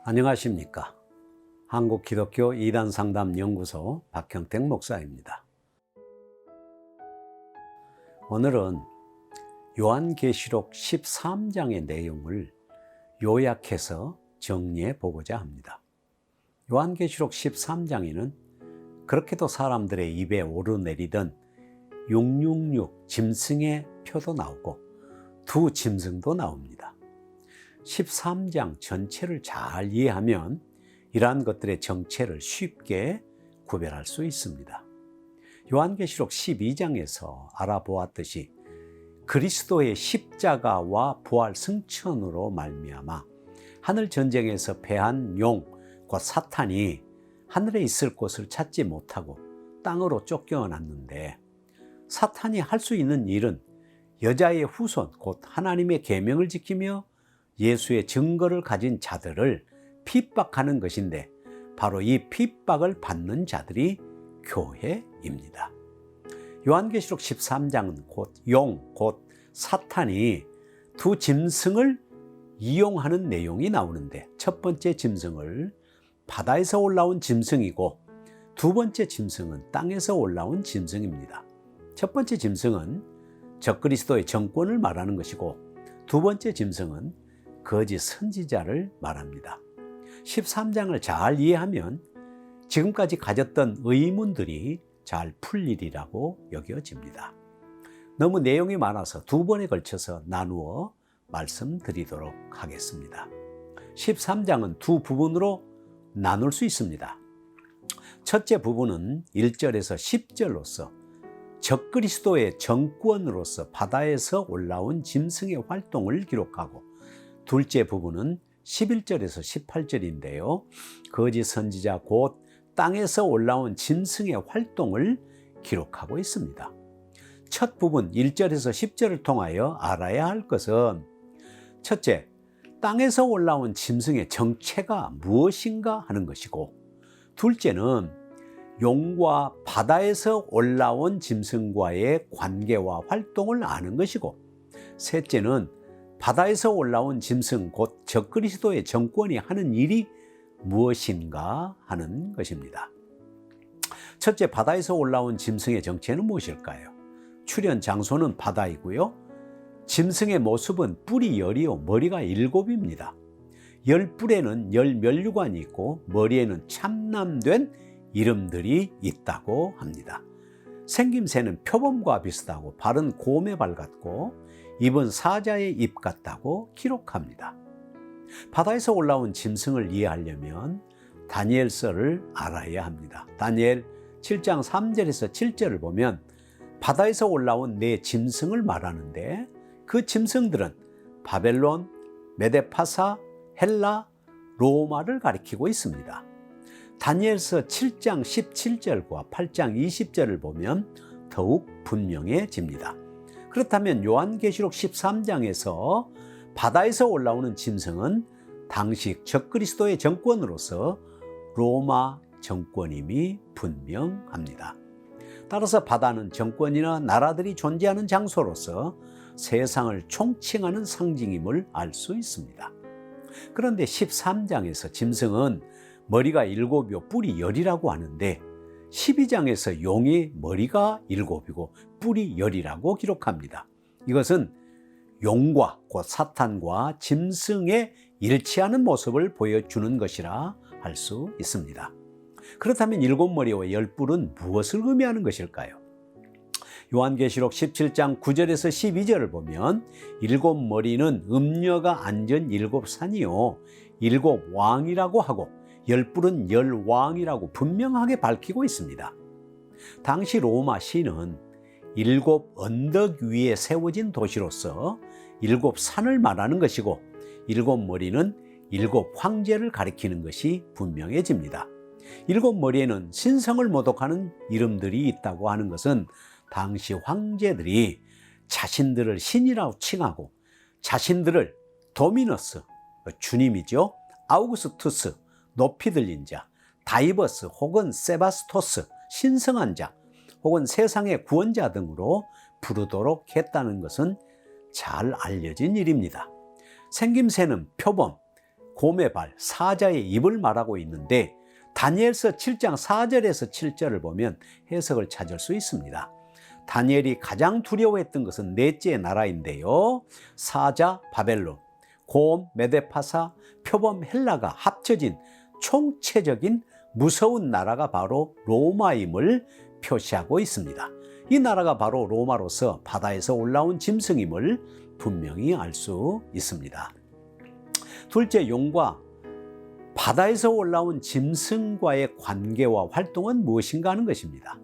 안녕하십니까. 한국기독교 이단상담연구소 박형택 목사입니다. 오늘은 요한계시록 13장의 내용을 요약해서 정리해 보고자 합니다. 요한계시록 13장에는 그렇게도 사람들의 입에 오르내리던 666 짐승의 표도 나오고 두 짐승도 나옵니다. 13장 전체를 잘 이해하면 이러한 것들의 정체를 쉽게 구별할 수 있습니다. 요한계시록 12장에서 알아보았듯이 그리스도의 십자가와 부활 승천으로 말미암아 하늘 전쟁에서 패한 용, 곧 사탄이 하늘에 있을 곳을 찾지 못하고 땅으로 쫓겨났는데, 사탄이 할 수 있는 일은 여자의 후손, 곧 하나님의 계명을 지키며 예수의 증거를 가진 자들을 핍박하는 것인데, 바로 이 핍박을 받는 자들이 교회입니다. 요한계시록 13장은 곧 용, 곧 사탄이 두 짐승을 이용하는 내용이 나오는데, 첫 번째 짐승을 바다에서 올라온 짐승이고 두 번째 짐승은 땅에서 올라온 짐승입니다. 첫 번째 짐승은 적그리스도의 정권을 말하는 것이고, 두 번째 짐승은 거짓 선지자를 말합니다. 13장을 잘 이해하면 지금까지 가졌던 의문들이 잘 풀리리라고 여겨집니다. 너무 내용이 많아서 두 번에 걸쳐서 나누어 말씀드리도록 하겠습니다. 13장은 두 부분으로 나눌 수 있습니다. 첫째 부분은 1절에서 10절로서 적그리스도의 정권으로서 바다에서 올라온 짐승의 활동을 기록하고, 둘째 부분은 11절에서 18절인데요. 거짓 선지자 곧 땅에서 올라온 짐승의 활동을 기록하고 있습니다. 첫 부분 1절에서 10절을 통하여 알아야 할 것은, 첫째, 땅에서 올라온 짐승의 정체가 무엇인가 하는 것이고, 둘째는 용과 바다에서 올라온 짐승과의 관계와 활동을 아는 것이고, 셋째는 바다에서 올라온 짐승 곧 적그리스도의 정권이 하는 일이 무엇인가 하는 것입니다. 첫째, 바다에서 올라온 짐승의 정체는 무엇일까요? 출현 장소는 바다이고요. 짐승의 모습은 뿔이 10이요 머리가 7입니다. 10뿔에는 10면류관이 있고 머리에는 참남된 이름들이 있다고 합니다. 생김새는 표범과 비슷하고 발은 곰의 발 같고 입은 사자의 입 같다고 기록합니다. 바다에서 올라온 짐승을 이해하려면 다니엘서를 알아야 합니다. 다니엘 7장 3절에서 7절을 보면 바다에서 올라온 네 짐승을 말하는데, 그 짐승들은 바벨론, 메데파사, 헬라, 로마를 가리키고 있습니다. 다니엘서 7장 17절과 8장 20절을 보면 더욱 분명해집니다. 그렇다면 요한계시록 13장에서 바다에서 올라오는 짐승은 당시 적그리스도의 정권으로서 로마 정권임이 분명합니다. 따라서 바다는 정권이나 나라들이 존재하는 장소로서 세상을 총칭하는 상징임을 알 수 있습니다. 그런데 13장에서 짐승은 머리가 7이요 뿔이 10이라고 하는데, 12장에서 용의 머리가 7이고 뿔이 10이라고 기록합니다. 이것은 용과 곧 사탄과 짐승의 일치하는 모습을 보여주는 것이라 할 수 있습니다. 그렇다면 7머리와 10뿔은 무엇을 의미하는 것일까요? 요한계시록 17장 9절에서 12절을 보면 7머리는 음녀가 앉은 7산이요 7왕이라고 하고 10뿔은 10왕이라고 분명하게 밝히고 있습니다. 당시 로마 시는 7 언덕 위에 세워진 도시로서 7산을 말하는 것이고, 7머리는 7 황제를 가리키는 것이 분명해집니다. 7머리에는 신성을 모독하는 이름들이 있다고 하는 것은 당시 황제들이 자신들을 신이라고 칭하고 자신들을 도미너스, 주님이죠, 아우구스투스, 높이 들린 자, 다이버스 혹은 세바스토스, 신성한 자 혹은 세상의 구원자 등으로 부르도록 했다는 것은 잘 알려진 일입니다. 생김새는 표범, 곰의 발, 사자의 입을 말하고 있는데 다니엘서 7장 4절에서 7절을 보면 해석을 찾을 수 있습니다. 다니엘이 가장 두려워했던 것은 넷째 나라인데요. 사자 바벨론, 곰 메데파사, 표범 헬라가 합쳐진 총체적인 무서운 나라가 바로 로마임을 표시하고 있습니다. 이 나라가 바로 로마로서 바다에서 올라온 짐승임을 분명히 알 수 있습니다. 둘째, 용과 바다에서 올라온 짐승과의 관계와 활동은 무엇인가 하는 것입니다.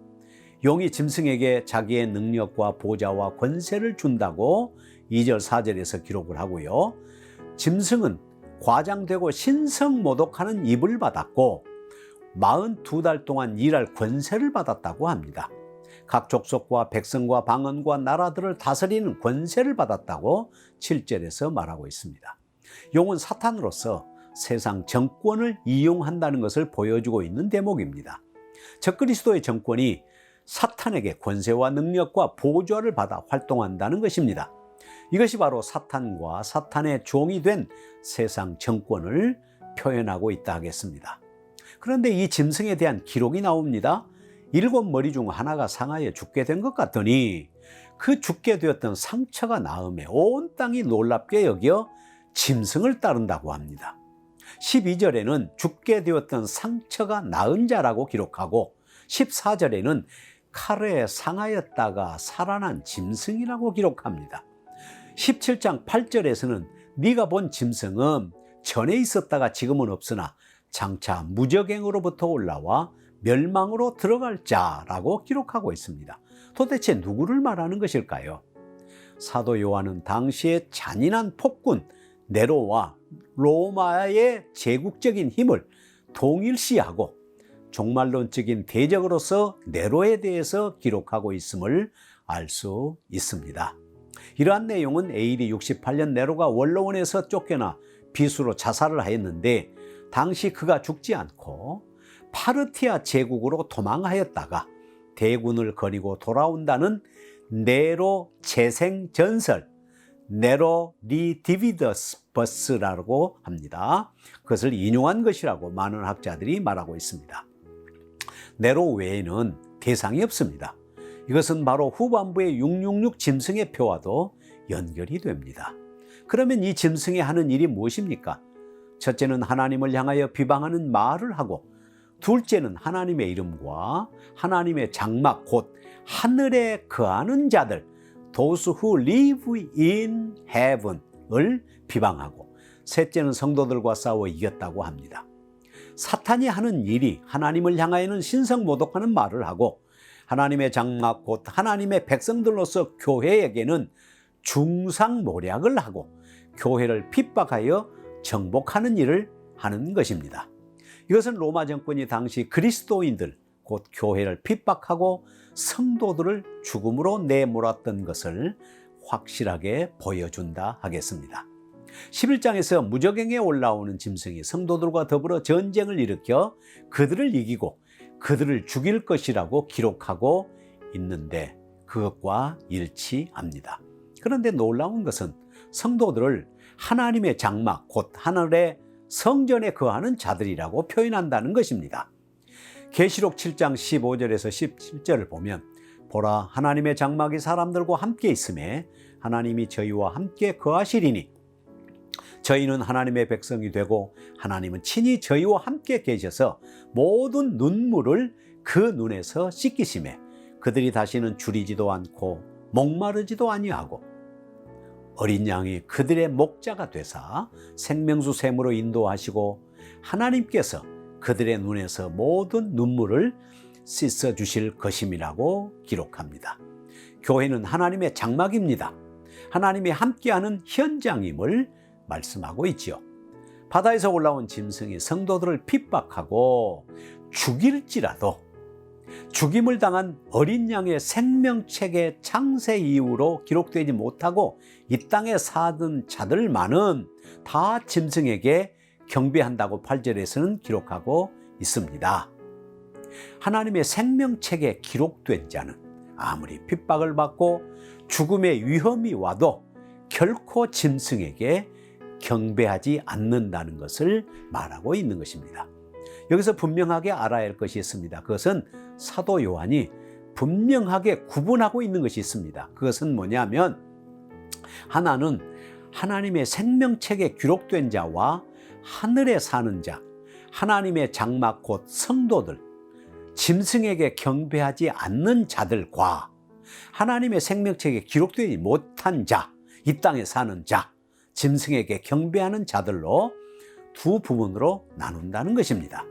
용이 짐승에게 자기의 능력과 보좌와 권세를 준다고 2절 4절에서 기록을 하고요. 짐승은 과장되고 신성모독하는 입을 받았고 42달 동안 일할 권세를 받았다고 합니다. 각 족속과 백성과 방언과 나라들을 다스리는 권세를 받았다고 7절에서 말하고 있습니다. 용은 사탄으로서 세상 정권을 이용한다는 것을 보여주고 있는 대목입니다. 적그리스도의 정권이 사탄에게 권세와 능력과 보좌를 받아 활동한다는 것입니다. 이것이 바로 사탄과 사탄의 종이 된 세상 정권을 표현하고 있다 하겠습니다. 그런데 이 짐승에 대한 기록이 나옵니다. 7머리 중 하나가 상하여 죽게 된 것 같더니 그 죽게 되었던 상처가 나음에 온 땅이 놀랍게 여겨 짐승을 따른다고 합니다. 12절에는 죽게 되었던 상처가 나은 자라고 기록하고 14절에는 칼에 상하였다가 살아난 짐승이라고 기록합니다. 17장 8절에서는 네가 본 짐승은 전에 있었다가 지금은 없으나 장차 무적행으로부터 올라와 멸망으로 들어갈 자라고 기록하고 있습니다. 도대체 누구를 말하는 것일까요? 사도 요한은 당시의 잔인한 폭군 네로와 로마의 제국적인 힘을 동일시하고 종말론적인 대적으로서 네로에 대해서 기록하고 있음을 알 수 있습니다. 이러한 내용은 AD 68년 네로가 원로원에서 쫓겨나 비수로 자살을 하였는데 당시 그가 죽지 않고 파르티아 제국으로 도망하였다가 대군을 거니고 돌아온다는 네로 재생 전설, 네로 리디비더스라고 합니다. 그것을 인용한 것이라고 많은 학자들이 말하고 있습니다. 네로 외에는 대상이 없습니다. 이것은 바로 후반부의 666 짐승의 표와도 연결이 됩니다. 그러면 이 짐승이 하는 일이 무엇입니까? 첫째는 하나님을 향하여 비방하는 말을 하고, 둘째는 하나님의 이름과 하나님의 장막 곧 하늘에 거하는 자들, those who live in heaven을 비방하고, 셋째는 성도들과 싸워 이겼다고 합니다. 사탄이 하는 일이 하나님을 향하여는 신성모독하는 말을 하고, 하나님의 장막 곧 하나님의 백성들로서 교회에게는 중상모략을 하고 교회를 핍박하여 정복하는 일을 하는 것입니다. 이것은 로마 정권이 당시 그리스도인들 곧 교회를 핍박하고 성도들을 죽음으로 내몰았던 것을 확실하게 보여준다 하겠습니다. 11장에서 무적행에 올라오는 짐승이 성도들과 더불어 전쟁을 일으켜 그들을 이기고 그들을 죽일 것이라고 기록하고 있는데 그것과 일치합니다. 그런데 놀라운 것은 성도들을 하나님의 장막 곧 하늘의 성전에 거하는 자들이라고 표현한다는 것입니다. 계시록 7장 15절에서 17절을 보면 보라, 하나님의 장막이 사람들과 함께 있음에 하나님이 저희와 함께 거하시리니 저희는 하나님의 백성이 되고 하나님은 친히 저희와 함께 계셔서 모든 눈물을 그 눈에서 씻기시매 그들이 다시는 줄이지도 않고 목마르지도 아니하고 어린 양이 그들의 목자가 되사 생명수 샘으로 인도하시고 하나님께서 그들의 눈에서 모든 눈물을 씻어 주실 것임이라고 기록합니다. 교회는 하나님의 장막입니다. 하나님이 함께하는 현장임을 말씀하고 있지요. 바다에서 올라온 짐승이 성도들을 핍박하고 죽일지라도 죽임을 당한 어린 양의 생명책의 창세 이후로 기록되지 못하고 이 땅에 사는 자들만은 다 짐승에게 경배한다고 8절에서는 기록하고 있습니다. 하나님의 생명책에 기록된 자는 아무리 핍박을 받고 죽음의 위험이 와도 결코 짐승에게 경배하지 않는다는 것을 말하고 있는 것입니다. 여기서 분명하게 알아야 할 것이 있습니다. 그것은 사도 요한이 분명하게 구분하고 있는 것이 있습니다. 그것은 뭐냐면, 하나는 하나님의 생명책에 기록된 자와 하늘에 사는 자, 하나님의 장막 곧 성도들, 짐승에게 경배하지 않는 자들과 하나님의 생명책에 기록되지 못한 자, 이 땅에 사는 자, 짐승에게 경배하는 자들로 두 부분으로 나눈다는 것입니다.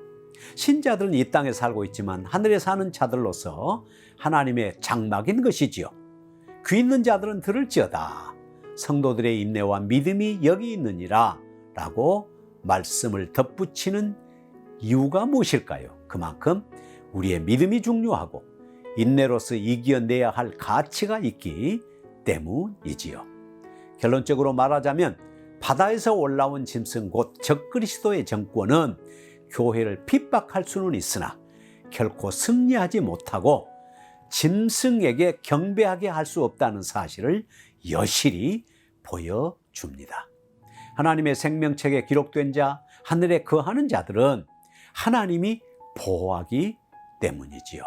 신자들은 이 땅에 살고 있지만 하늘에 사는 자들로서 하나님의 장막인 것이지요. 귀 있는 자들은 들을지어다. 성도들의 인내와 믿음이 여기 있느니라 라고 말씀을 덧붙이는 이유가 무엇일까요? 그만큼 우리의 믿음이 중요하고 인내로서 이겨내야 할 가치가 있기 때문이지요. 결론적으로 말하자면 바다에서 올라온 짐승 곧 적그리스도의 정권은 교회를 핍박할 수는 있으나 결코 승리하지 못하고 짐승에게 경배하게 할 수 없다는 사실을 여실히 보여줍니다. 하나님의 생명책에 기록된 자, 하늘에 거하는 자들은 하나님이 보호하기 때문이지요.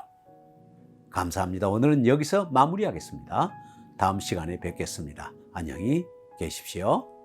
감사합니다. 오늘은 여기서 마무리하겠습니다. 다음 시간에 뵙겠습니다. 안녕히 계십시오.